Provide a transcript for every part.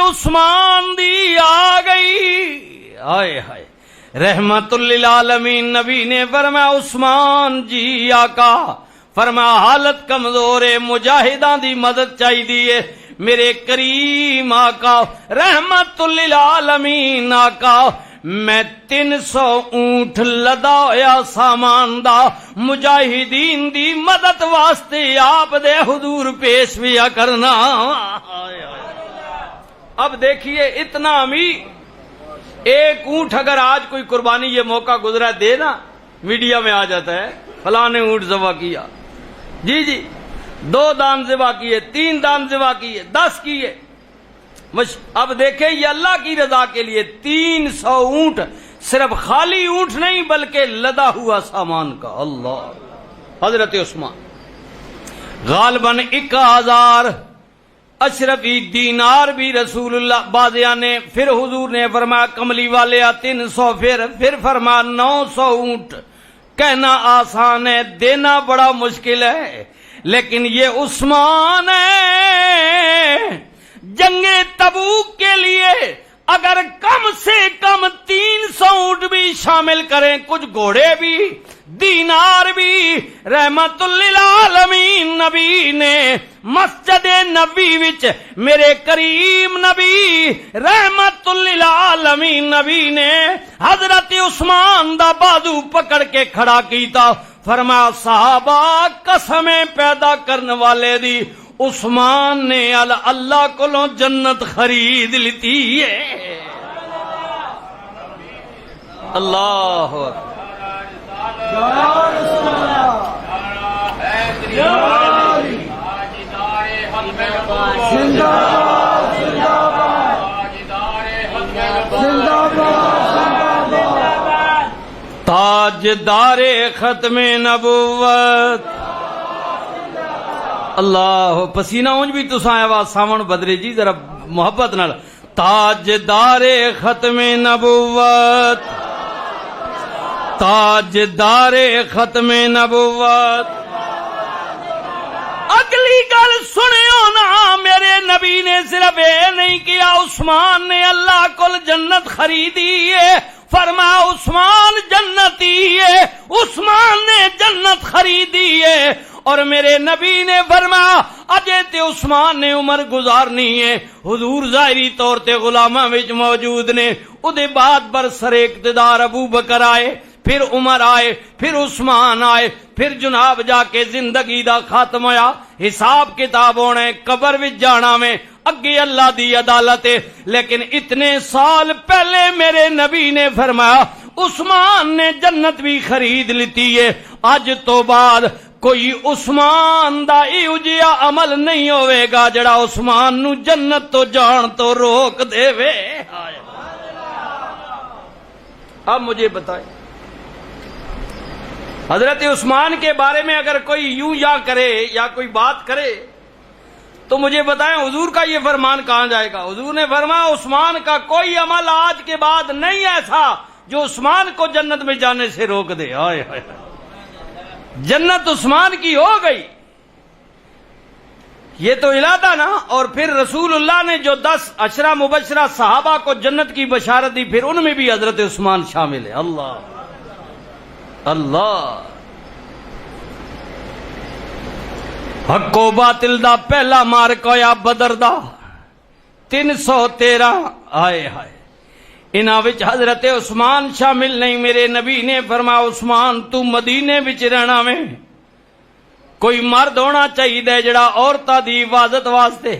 عثمان دی آ گئی، ہائے ہائے رحمت للعالمین نبی نے فرمایا عثمان جی آقا، فرمایا حالت کمزور ہے، مجاہداں دی مدد چاہیے، میرے کریم آقا رحمت للعالمین آقا میں 300 اونٹ لدا ہویا سامان دا مجاہدین دی مدد واسطے آپ دے حضور پیش بھی کرنا۔ اب دیکھیے اتنا امی، ایک اونٹ اگر آج کوئی قربانی یہ موقع گزرا دے نا میڈیا میں آ جاتا ہے فلاں نے اونٹ ذبح کیا، جی جی 2 دان ذبح کیے، 3 دان ذبح کیے، 10 کیے۔ اب دیکھیں یہ اللہ کی رضا کے لیے 300 اونٹ، صرف خالی اونٹ نہیں بلکہ لدا ہوا سامان کا۔ اللہ حضرت عثمان غالباً 1000 اشرفی دینار بھی رسول اللہ بازیاں نے، پھر حضور نے فرمایا کملی والے 300، پھر فرمایا 900 اونٹ۔ کہنا آسان ہے، دینا بڑا مشکل ہے، لیکن یہ عثمان ہے جنگ تبوک کے لیے اگر کم سے کم 300 اونٹ بھی شامل کریں، کچھ گھوڑے بھی دینار بھی، رحمت للعالمین نبی نے مسجد نبی وچ میرے کریم نبی رحمت للعالمین نبی نے حضرت عثمان دا بازو پکڑ کے کھڑا کیتا، فرمایا صحابہ قسمیں پیدا کرنے والے دی، عثمان نے اللہ کولوں جنت خرید لیتی ہے۔ اللہ تاجدار ختم نبوت، اللہ پسینہ اونج بھی تساں آواز ساون بدرے جی ذرا محبت نال، تاجدار ختم نبوت، تاجدار ختم نبوت۔ اگلی گل سنیو نا، میرے نبی نے صرف یہ نہیں کیا عثمان نے اللہ کول جنت خریدی ہے، فرمایا عثمان جنتی ہے، عثمان نے جنت خریدی ہے، اور میرے نبی نے فرمایا اجے تے عثمان نے عمر گزارنی ہے، حضور ظاہری طور تے غلاماں وچ موجود نے، اودے بعد برسر اقتدار ابو بکر آئے، پھر عمر آئے، پھر عثمان آئے، پھر جناب جا کے زندگی دا خاتم ہویا، حساب کتاب ہونا ہے، قبر وچ جانا میں، اگے اللہ دی عدالت ہے۔ لیکن اتنے سال پہلے میرے نبی نے فرمایا عثمان نے جنت بھی خرید لیتی ہے، اج تو بعد کوئی عثمان دا ایو جیا عمل نہیں ہوئے گا جڑا عثمان نو جنت تو جان تو روک دے وے۔ اب مجھے بتائیں حضرت عثمان کے بارے میں اگر کوئی یوں یا کرے یا کوئی بات کرے تو مجھے بتائیں حضور کا یہ فرمان کہاں جائے گا؟ حضور نے فرمایا عثمان کا کوئی عمل آج کے بعد نہیں ایسا جو عثمان کو جنت میں جانے سے روک دے۔ آئے ہائے، جنت عثمان کی ہو گئی، یہ تو ارادہ نا۔ اور پھر رسول اللہ نے جو 10 عشرہ مبشرہ صحابہ کو جنت کی بشارت دی، پھر ان میں بھی حضرت عثمان شامل ہے۔ اللہ اللہ، حق و باطل دا پہلا مارک ہویا بدر دا 313۔ آئے ہائے، انہاں وچ حضرت عثمان شامل نہیں۔ میرے نبی نے فرمایا عثمان تو مدینے وچ رہنا میں، کوئی مرد ہونا چاہیے جڑا عورتاں دی حفاظت واسطے۔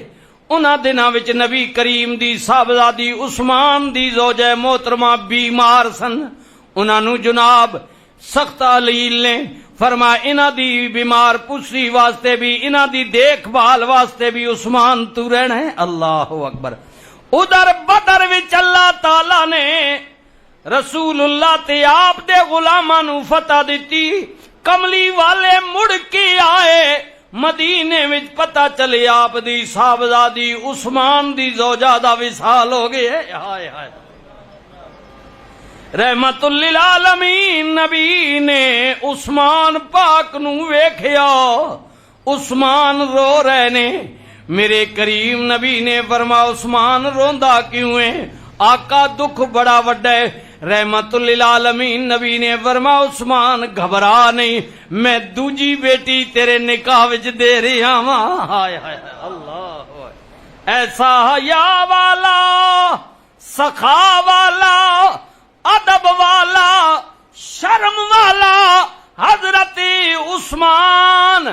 انہاں دناں وچ نبی کریم دی صاحبزادی عثمان دی زوجہ محترمہ بیمار سن، انہاں نو جناب سخت علیل نے فرمایا انہاں دی بیمار پسری واسطے بھی، انہاں دی دیکھ بھال واسطے بھی عثمان تو رہنا ہے۔ اللہ اکبر۔ ادھر بدر وچ اللہ تعالی نے رسول اللہ تے آپ دے غلاماں نو فتح دتی، کملی والے مڑ کے آئے مدینے وچ، پتہ چلے آپ دی صاحبزادی عثمان دی زوجہ دا وصال ہو گئے۔ ہائے ہائے، رحمت للعالمین نبی نے عثمان پاک نو ویکھیا، عثمان رو رہے نے، میرے کریم نبی نے فرمایا عثمان روندا کیوں ہے؟ آقا دکھ بڑا وڈا ہے۔ رحمت للعالمین نبی نے فرمایا عثمان گھبرا نہیں، میں دوجی بیٹی تیرے نکاح وچ دے رہا ہاں۔ ہائے ہائے اللہ، ایسا حیا والا، سخا والا، ادب والا، شرم والا حضرت عثمان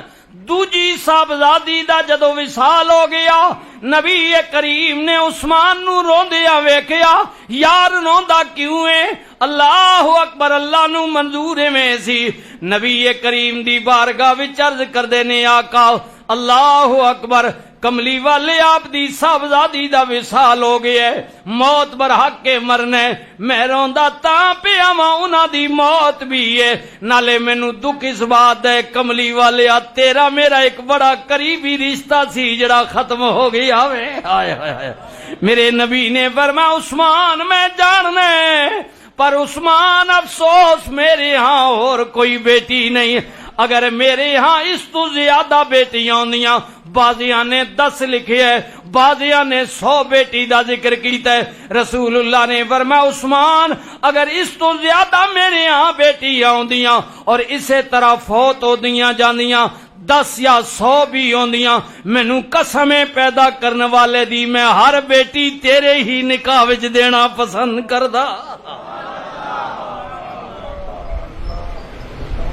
دوجی صاحبزادی دا جدو وصال ہو گیا، نبی کریم نے عثمان نو روندیا ویکھیا، یار روندا کیوں ہے؟ اللہ اکبر، اللہ نو منظور میں سی۔ نبی کریم دی بارگاہ وچ عرض کردے نے آقا اللہ اکبر، کملی والے آپ دی صاحبزادی دا وصال ہو گیا ہے، موت برحق کے مرنا ہے، میں روندا تاں پیا واں انہاں دی موت بھی ہے، نالے مینوں دکھ اس بات ہے کملی والے تیرا میرا ایک بڑا قریبی رشتہ سی جڑا ختم ہو گیا وے۔ ہائے ہائے ہائے، میرے نبی نے فرمایا عثمان میں جاننا ہے، پر عثمان افسوس میرے ہاں اور کوئی بیٹی نہیں، اگر میرے ہاں اس تو زیادہ بیٹیاں ہوندیاں، بازیاں نے 10 لکھے ہے، بازیاں نے 100 بیٹی دا ذکر کیتا ہے۔ رسول اللہ نے فرمایا عثمان اگر اس تو زیادہ میرے ہاں بیٹیاں ہوندیاں اور اسی طرح فوت ہوندیاں جاندیاں 10 یا 100 بھی ہوندیاں، مینوں قسمیں پیدا کرنے والے دی میں ہر بیٹی تیرے ہی نکاح وچ دینا پسند کردا۔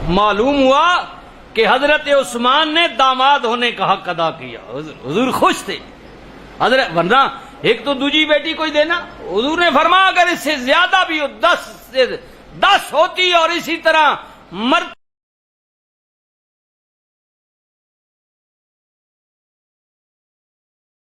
معلوم ہوا کہ حضرت عثمان نے داماد ہونے کا حق ادا کیا، حضور خوش تھے حضرت، ورنہ ایک تو دوجی بیٹی کوئی دینا، حضور نے فرمایا اگر اس سے زیادہ بھی ہو 10 ہوتی اور اسی طرح مرد